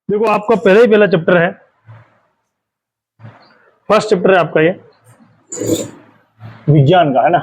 देखो आपका पहले ही पहला चैप्टर है, फर्स्ट चैप्टर है आपका ये विज्ञान का, है ना।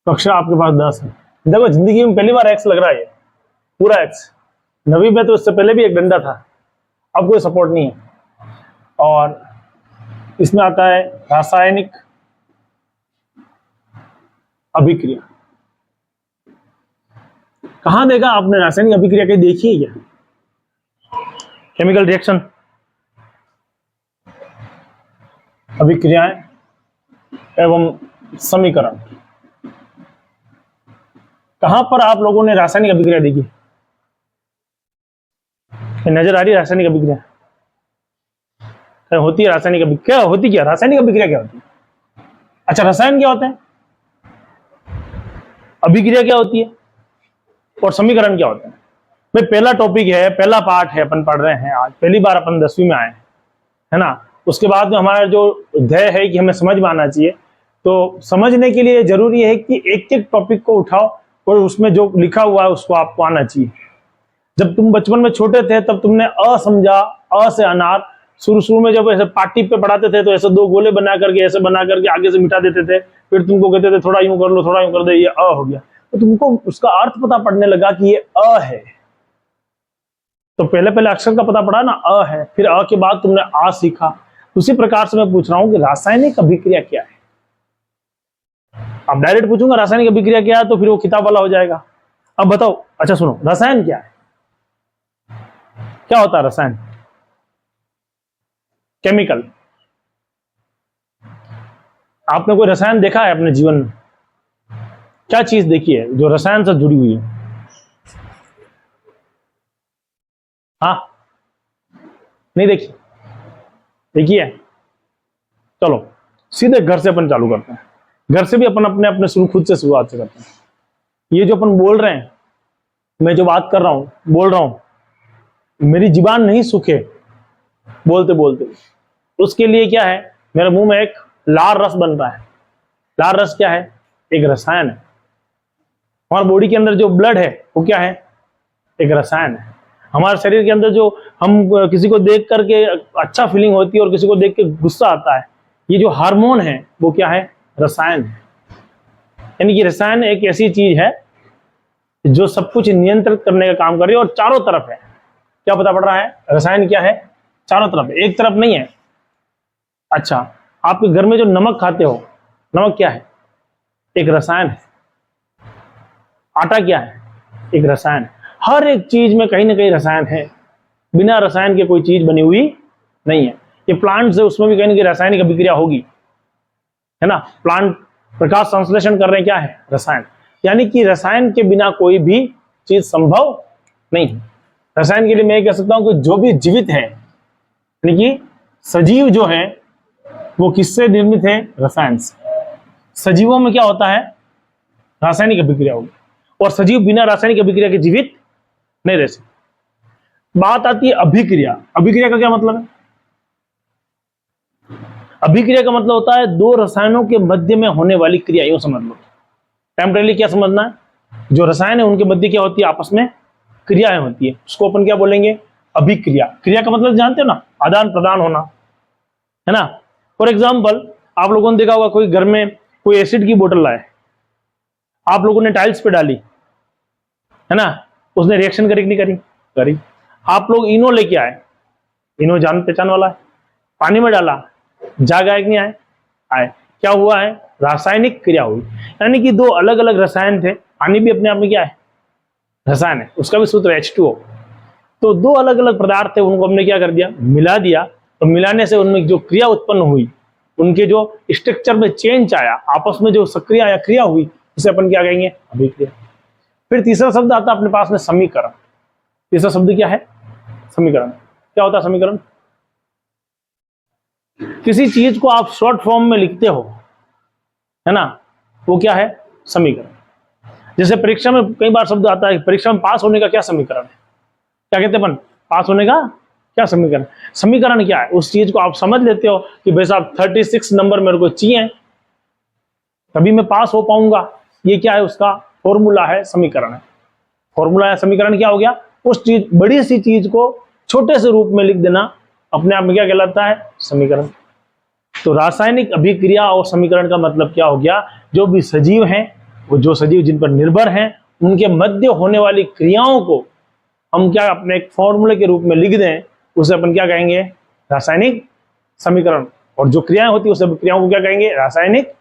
कक्षा आपके पास 10 है। देखो जिंदगी में पहली बार एक्स लग रहा है, ये पूरा एक्स। नवी में तो इससे पहले भी एक डंडा था, अब कोई सपोर्ट नहीं है। और इसमें आता है रासायनिक अभिक्रिया। कहां देखा आपने रासायनिक अभिक्रिया? कहीं देखी है क्या? केमिकल रिएक्शन, अभिक्रियाएं एवं समीकरण। कहां पर आप लोगों ने रासायनिक अभिक्रिया देखी? नजर आ रही है रासायनिक अभिक्रिया? क्या होती है रासायनिक अभिक्रिया? क्या होती, क्या रासायनिक अभिक्रिया क्या होती है? अच्छा, रसायन क्या होते हैं, अभिक्रिया क्या होती है, और समीकरण क्या होते हैं? भाई पहला टॉपिक है, पहला पार्ट है, अपन पढ़ रहे हैं आज, पहली बार अपन 10वीं में आए हैं, है ना। उसके बाद में हमारा जो ध्येय है कि हमें समझ में आना चाहिए, तो समझने के लिए जरूरी है कि एक एक टॉपिक को उठाओ और उसमें जो लिखा हुआ है उसको आपको आना चाहिए। जब तुम बचपन में छोटे थे तब तुमने अ समझा, अ से अनार। शुरू में जब ऐसे पार्टी पे पढ़ाते थे तो ऐसे 2 गोले बना करके ऐसे बना करके आगे से मिटा देते थे, फिर तुमको कहते थे थोड़ा यूं कर लो, थोड़ा यूं कर दे, ये अ हो गया। तो तुमको उसका अर्थ पता पड़ने लगा कि ये अ है। तो पहले पहले अक्षर का पता पड़ा ना, अ है, फिर अ के बाद तुमने आ सीखा। उसी प्रकार से मैं पूछ रहा हूं कि रासायनिक अभिक्रिया क्या है। अब डायरेक्ट पूछूंगा रासायनिक अभिक्रिया क्या है तो फिर वो किताब वाला हो जाएगा। अब बताओ, अच्छा सुनो, रसायन क्या है, क्या होता है रसायन? केमिकल। आपने कोई रसायन देखा है अपने जीवन में? क्या चीज देखी है जो रसायन से जुड़ी हुई है? हाँ, नहीं देखी? देखिए, चलो सीधे घर से अपन चालू करते हैं। घर से भी अपन अपने अपने शुरू खुद से शुरुआत से करते हैं। ये जो अपन बोल रहे हैं, मैं जो बात कर रहा हूं, बोल रहा हूं, मेरी जुबान नहीं सूखे बोलते बोलते। उसके लिए क्या है, मेरे मुंह में एक लाल रस बन रहा है। लाल रस क्या है? एक रसायन है। हमारे बॉडी के अंदर जो ब्लड है वो क्या है? एक रसायन है। हमारे शरीर के अंदर जो हम किसी को देख करके अच्छा फीलिंग होती है और किसी को देख के गुस्सा आता है, ये जो हार्मोन है वो क्या है? रसायन है। यानी कि रसायन एक ऐसी चीज है जो सब कुछ नियंत्रित करने का काम कर रही है और चारों तरफ है। क्या पता पड़ रहा है? रसायन क्या है? चारों तरफ, एक तरफ नहीं है। अच्छा, आपके घर में जो नमक खाते हो, नमक क्या है? एक रसायन है। आटा क्या है? एक रसायन है। हर एक चीज में कहीं ना कहीं रसायन है। बिना रसायन के कोई चीज बनी हुई नहीं है। ये प्लांट है, उसमें भी कहीं ना कहीं रासायनिक अभिक्रिया होगी, है ना। प्लांट प्रकाश संश्लेषण कर रहे हैं, क्या है? रसायन। यानी कि रसायन के बिना कोई भी चीज संभव नहीं है। रसायन के लिए मैं कह सकता हूं कि जो भी जीवित है, यानी कि सजीव जो है, वो किससे निर्मित है? रसायन से। सजीवों में क्या होता है? रासायनिक अभिक्रिया होगी, और सजीव बिना रासायनिक अभिक्रिया के जीवित नहीं रह सकते। बात आती है अभिक्रिया। अभिक्रिया का क्या मतलब है? अभिक्रिया का मतलब होता है 2 रसायनों के मध्य में होने वाली क्रिया, यूं समझ लो। टेम्परेली क्या समझना है? जो रसायन है उनके मध्य क्या होती है? आपस में क्रियाएं होती है, उसको अपन क्या बोलेंगे? अभिक्रिया। क्रिया का मतलब जानते हो ना, आदान प्रदान होना, है ना। फॉर एग्जाम्पल, आप लोगों ने देखा होगा कोई घर में कोई एसिड की बोतल लाए, आप लोगों ने टाइल्स पे डाली, है ना, उसने रिएक्शन करी कि नहीं करी? करी। आप लोग इनो लेके आए, इनो जान पहचान वाला है, पानी में डाला, जाग आए कि नहीं आए? आए। क्या हुआ है? रासायनिक क्रिया हुई। यानी कि 2 अलग अलग रसायन थे। पानी भी अपने आप में क्या है? रसायन है, उसका भी सूत्र H2O। तो 2 अलग अलग पदार्थ थे, उनको हमने क्या कर दिया? मिला दिया। तो मिलाने से उनमें जो क्रिया उत्पन्न हुई, उनके जो स्ट्रक्चर में चेंज आया, आपस में जो सक्रिया या क्रिया हुई, उसे अपन क्या कहेंगे? अभिक्रिया। फिर तीसरा शब्द आता है अपने पास में, समीकरण। तीसरा शब्द क्या है? समीकरण। क्या होता है समीकरण? किसी चीज को आप शॉर्ट फॉर्म में लिखते हो, है ना, वो क्या है? समीकरण। जैसे परीक्षा में कई बार शब्द आता है, परीक्षा में पास होने का क्या समीकरण है? क्या कहते हैं अपन? पास होने का क्या समीकरण? समीकरण क्या है? उस चीज को आप समझ लेते हो कि भाई साहब 36 नंबर मेरे को चाहिए, तभी मैं पास हो पाऊंगा। ये क्या है? उसका फॉर्मूला है, समीकरण है। फॉर्मूला या समीकरण क्या हो गया? उस चीज, बड़ी सी चीज को छोटे से रूप में लिख देना अपने आप में क्या कहलाता है? समीकरण। तो रासायनिक अभिक्रिया और समीकरण का मतलब क्या हो गया? जो भी सजीव हैं, वो जो सजीव जिन पर निर्भर हैं, उनके मध्य होने वाली क्रियाओं को हम क्या अपने एक फॉर्मूले के रूप में लिख दें, उसे अपन क्या कहेंगे? रासायनिक समीकरण। और जो क्रियाएं होती है उस क्रियाओं को क्या कहेंगे? रासायनिक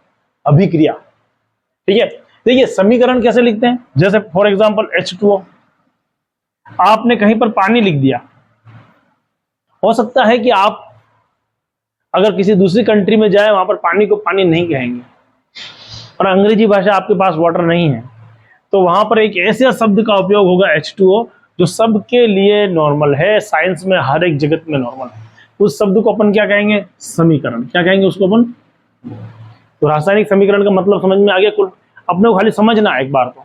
अभिक्रिया। ठीक है, देखिए समीकरण कैसे लिखते हैं? जैसे फॉर एग्जांपल H2O, आपने कहीं पर पानी लिख दिया। हो सकता है कि आप अगर किसी दूसरी कंट्री में जाए, वहां पर पानी को पानी नहीं कहेंगे, और अंग्रेजी भाषा आपके पास वाटर नहीं है, तो वहां पर एक ऐसे शब्द का उपयोग होगा H2O, जो सबके लिए नॉर्मल है, साइंस में हर एक जगत में नॉर्मल है। उस शब्द को अपन क्या कहेंगे? समीकरण। क्या कहेंगे उसको अपन? तो रासायनिक समीकरण का मतलब समझ में आ गया? कुल अपने को खाली समझना एक बार को।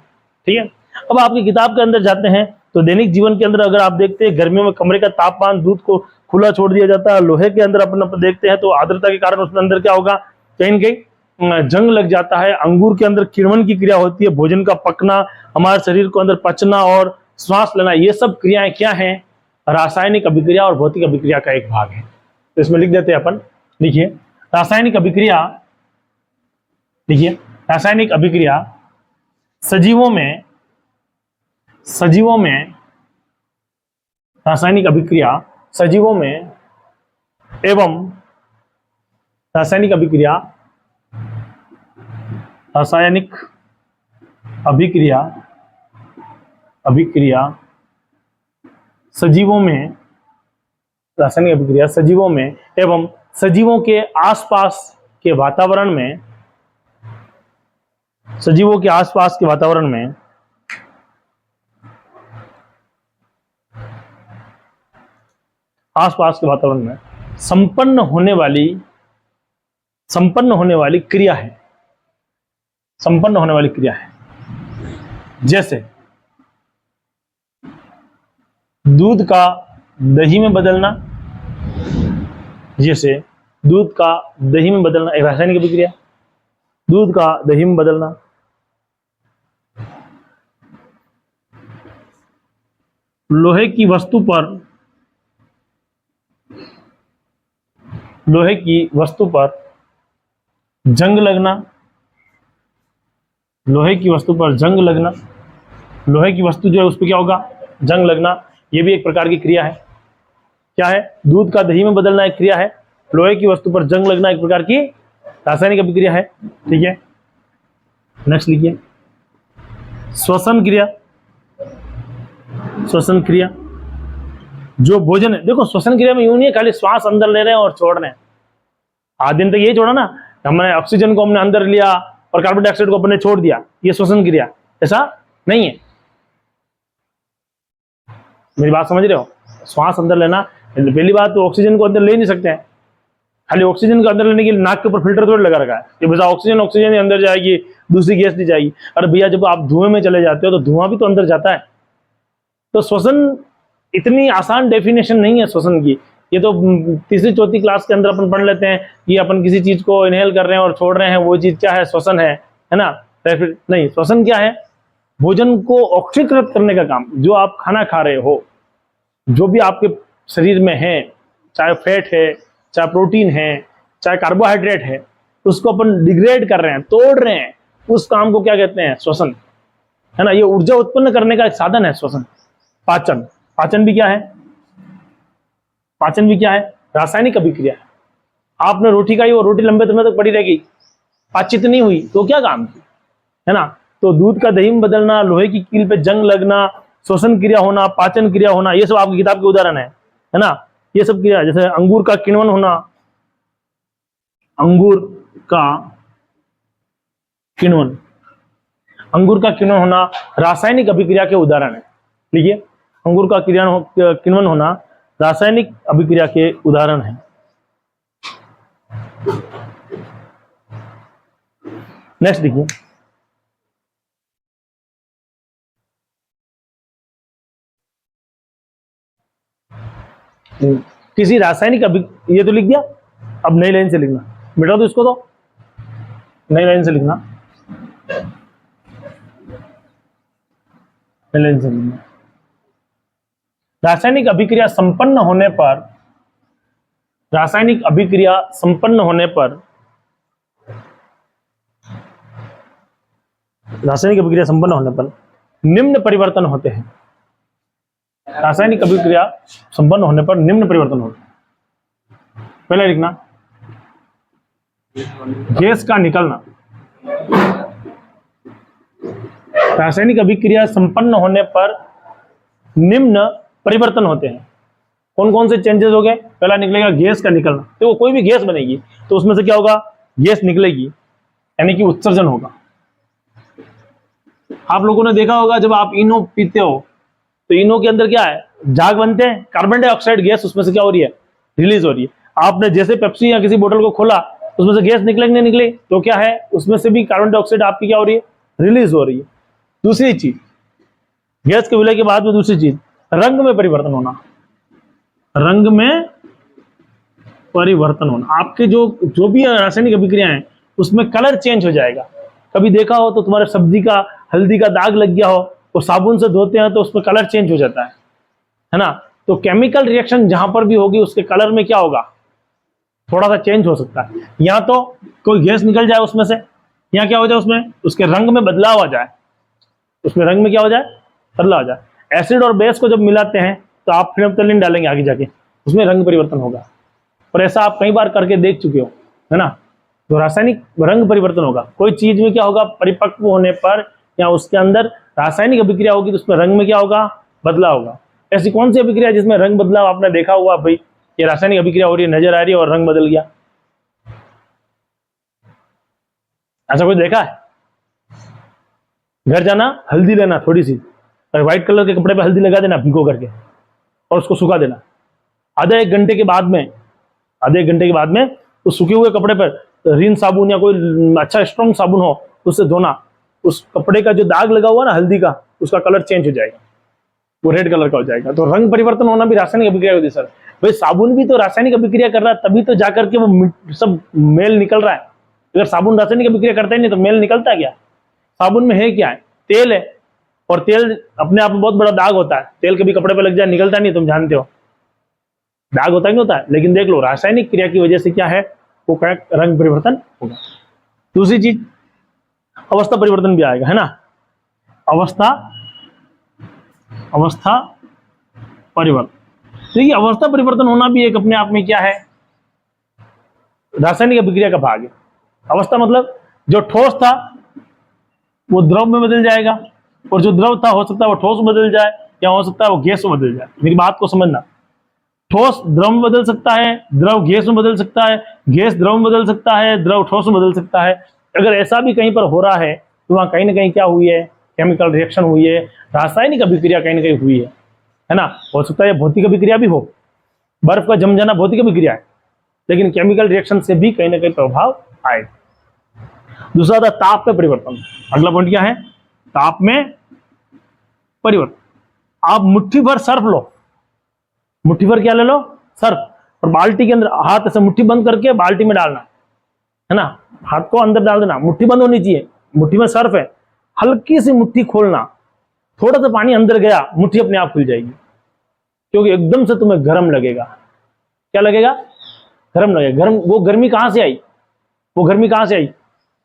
ठीक है, अब आपकी किताब के अंदर जाते हैं तो दैनिक जीवन के अंदर अगर आप देखते हैं, गर्मियों में कमरे का तापमान, दूध को खुला छोड़ दिया जाता है। लोहे के अंदर अपन देखते हैं तो आर्द्रता के कारण उसके अंदर क्या होगा? कहीं न कहीं जंग लग जाता है। अंगूर के अंदर किण्वन की क्रिया होती है, भोजन का पकना, हमारे शरीर को अंदर पचना और श्वास लेना, ये सब क्रियाएं क्या हैं? रासायनिक अभिक्रिया और भौतिक अभिक्रिया का एक भाग है। तो इसमें लिख देते हैं अपन, लिखिए रासायनिक अभिक्रिया। देखिए रासायनिक अभिक्रिया सजीवों में रासायनिक अभिक्रिया सजीवों में एवं रासायनिक अभिक्रिया सजीवों में रासायनिक अभिक्रिया सजीवों में एवं सजीवों के आसपास के वातावरण में संपन्न होने वाली क्रिया है। जैसे दूध का दही में बदलना, एक रासायनिक अभिक्रिया। दूध का दही में बदलना, लोहे की वस्तु पर जंग लगना, लोहे की वस्तु जो है उस पर क्या होगा? जंग लगना। यह भी एक प्रकार की क्रिया है। क्या है? दूध का दही में बदलना एक क्रिया है, लोहे की वस्तु पर जंग लगना एक प्रकार की रासायनिक अभिक्रिया है। ठीक है, नेक्स्ट लिखिए श्वसन क्रिया। जो भोजन है, देखो श्वसन क्रिया में यूं नहीं है खाली श्वास अंदर ले रहे हैं और छोड़ रहे हैं। आधे दिन तक यही छोड़ा ना, हमने ऑक्सीजन को हमने अंदर लिया और कार्बन डाइऑक्साइड को अपने छोड़ दिया, ये श्वसन क्रिया। ऐसा नहीं है, मेरी बात समझ रहे हो? श्वास अंदर लेना, पहली बात तो ऑक्सीजन को अंदर ले नहीं सकते हैं। खाली ऑक्सीजन को अंदर लेने के लिए नाक के ऊपर फिल्टर थोड़ी लगा रखा है कि बस ऑक्सीजन अंदर जाएगी, दूसरी गैस नहीं जाएगी। अरे भैया, जब आप धुएं में चले जाते हो तो धुआं भी तो अंदर जाता है। तो श्वसन इतनी आसान डेफिनेशन नहीं है श्वसन की। ये तो तीसरी चौथी क्लास के अंदर अपन पढ़ लेते हैं कि अपन किसी चीज को इनहेल कर रहे हैं और छोड़ रहे हैं, वो चीज क्या है? श्वसन है ना? नहीं, श्वसन क्या है? भोजन को ऑक्सीकृत करने का काम। जो आप खाना खा रहे हो, जो भी आपके शरीर में है, चाहे फैट है, चाहे प्रोटीन है, चाहे कार्बोहाइड्रेट है, उसको अपन डिग्रेड कर रहे हैं, तोड़ रहे हैं, उस काम को क्या कहते हैं? श्वसन, है ना? ये ऊर्जा उत्पन्न करने का एक साधन है श्वसन। पाचन भी क्या है? रासायनिक अभिक्रिया है। आपने रोटी खाई और रोटी लंबे समय तक पड़ी रह गई, पाचित नहीं हुई, तो क्या काम की, है ना? तो दूध का दही में बदलना, लोहे की कील पे जंग लगना, श्वसन क्रिया होना, पाचन क्रिया होना, ये सब आपकी किताब के उदाहरण है ना? ये सब क्रिया, जैसे अंगूर का किण्वन होना रासायनिक अभिक्रिया के उदाहरण है। लिखिए अंगूर का किण्वन होना रासायनिक अभिक्रिया के उदाहरण है। नेक्स्ट देखिए किसी रासायनिक ये तो लिख दिया, अब नई लाइन से लिखना। मिटा दो इसको, तो नई लाइन से लिखना। पहले समझना। रासायनिक अभिक्रिया संपन्न होने पर, रासायनिक अभिक्रिया संपन्न होने पर, रासायनिक अभिक्रिया संपन्न होने पर निम्न परिवर्तन होते हैं। रासायनिक अभिक्रिया संपन्न होने पर निम्न परिवर्तन होते हैं। पहले लिखना, गैस का निकलना। रासायनिक अभिक्रिया संपन्न होने पर निम्न परिवर्तन होते हैं। कौन कौन से चेंजेस हो गए? पहला निकलेगा गैस का निकलना। तो कोई भी गैस बनेगी तो उसमें से क्या होगा? गैस निकलेगी, यानी कि उत्सर्जन होगा। आप लोगों ने देखा होगा जब आप इनो पीते हो तो इनो के अंदर क्या है? झाग बनते हैं, कार्बन डाइऑक्साइड गैस उसमें से क्या हो रही है? रिलीज हो रही है। आपने जैसे पेप्सी या किसी बोतल को खोला उसमें से गैस निकलेगी नहीं निकले? तो क्या है? उसमें से भी कार्बन डाइऑक्साइड आपकी क्या हो रही है? रिलीज हो रही है। दूसरी चीज, गैस के विलय के बाद में दूसरी चीज, रंग में परिवर्तन होना। रंग में परिवर्तन होना, आपके जो भी रासायनिक अभिक्रिया है उसमें कलर चेंज हो जाएगा। कभी देखा हो तो तुम्हारे सब्जी का हल्दी का दाग लग गया हो तो साबुन से धोते हैं तो उसमें कलर चेंज हो जाता है ना? तो केमिकल रिएक्शन जहां पर भी होगी उसके कलर में क्या होगा? थोड़ा सा चेंज हो सकता है। या तो कोई गैस निकल जाए उसमें से, या क्या हो जाए उसमें उसके रंग में बदलाव आ जाए, उसमें रंग में क्या हो जाए? बदलाव आ जाए। एसिड और बेस को जब मिलाते हैं तो आप फेनोल्फथालीन डालेंगे आगे जाके, उसमें रंग परिवर्तन होगा। और ऐसा आप कई बार करके देख चुके हो, है ना? तो रासायनिक रंग परिवर्तन होगा। कोई चीज में क्या होगा? परिपक्व होने पर या उसके अंदर रासायनिक अभिक्रिया होगी तो उसमें रंग में क्या होगा? बदलाव होगा। ऐसी कौन सी अभिक्रिया जिसमें रंग बदलाव आपने देखा हुआ? भाई ये रासायनिक अभिक्रिया हो रही है, नजर आ रही है और रंग बदल गया, ऐसा कोई देखा है? घर जाना, हल्दी लेना थोड़ी सी, और व्हाइट कलर के कपड़े पे हल्दी लगा देना भिगो करके और उसको सुखा देना। आधे एक घंटे के बाद में उस सूखे हुए कपड़े पर रिन साबुन या कोई अच्छा स्ट्रॉन्ग साबुन हो उससे धोना। उस कपड़े का जो दाग लगा हुआ ना हल्दी का, उसका कलर चेंज हो जाएगा, वो रेड कलर का हो जाएगा। तो रंग परिवर्तन होना भी रासायनिक अभिक्रिया होती है सर। भाई साबुन भी तो रासायनिक अभिक्रिया कर रहा है, तभी तो जाकर के वो सब मेल निकल रहा है। अगर साबुन रासायनिक अभिक्रिया करता ही नहीं तो मेल निकलता है क्या? साबुन में है क्या है? तेल है, और तेल अपने आप में बहुत बड़ा दाग होता है। तेल कभी कपड़े पे लग जाए निकलता नहीं, तुम जानते हो, दाग होता ही नहीं होता है। लेकिन देख लो रासायनिक क्रिया की वजह से क्या है? वो रंग परिवर्तन होगा। दूसरी चीज, अवस्था परिवर्तन भी आएगा, है ना? अवस्था परिवर्तन। तो ये अवस्था परिवर्तन होना भी एक अपने आप में क्या है? रासायनिक अभिक्रिया का भाग है। अवस्था मतलब जो ठोस था वो द्रव में बदल जाएगा, और जो द्रव था हो सकता है वो ठोस में बदल जाए, या हो सकता है वो गैस में बदल जाए। मेरी बात को समझना, ठोस द्रव में बदल सकता है, द्रव गैस में बदल सकता है, गैस द्रव में बदल सकता है, द्रव ठोस में बदल सकता है। अगर ऐसा भी कहीं पर हो रहा है तो वहां कहीं ना कहीं क्या हुई है? केमिकल रिएक्शन हुई है, रासायनिक अभिक्रिया कहीं ना कहीं हुई है ना? हो सकता है भौतिक अभिक्रिया भी हो, बर्फ का जम जाना भौतिक अभिक्रिया है, लेकिन केमिकल रिएक्शन से भी कहीं ना कहीं प्रभाव आए। दूसरा था ताप में परिवर्तन। अगला पॉइंट क्या है? ताप में परिवर्तन। आप मुट्ठी भर सर्फ लो, मुट्ठी भर क्या ले लो? सर्फ, और बाल्टी के अंदर हाथ ऐसे मुट्ठी बंद करके बाल्टी में डालना, है ना? हाथ को अंदर डाल देना, मुट्ठी बंद होनी चाहिए। मुट्ठी में सर्फ है, हल्की सी मुट्ठी खोलना, थोड़ा सा पानी अंदर गया, मुट्ठी अपने आप खुल जाएगी, क्योंकि एकदम से तुम्हें गर्म लगेगा। क्या लगेगा? गर्म लगेगा। गर्म, वो गर्मी कहां से आई? वो गर्मी कहां से आई?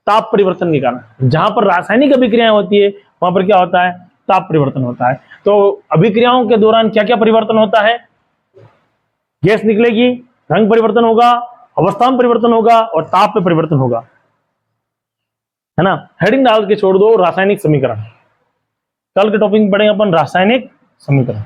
ताप परिवर्तन के कारण। जहां पर रासायनिक अभिक्रियाएं होती है वहां पर क्या होता है? ताप परिवर्तन होता है। तो अभिक्रियाओं के दौरान क्या क्या परिवर्तन होता है? गैस निकलेगी, रंग परिवर्तन होगा, अवस्था में परिवर्तन होगा, और ताप में परिवर्तन होगा, है ना? हेडिंग डाल के छोड़ दो रासायनिक समीकरण। कल के टॉपिक में पढ़ेंगे अपन रासायनिक समीकरण।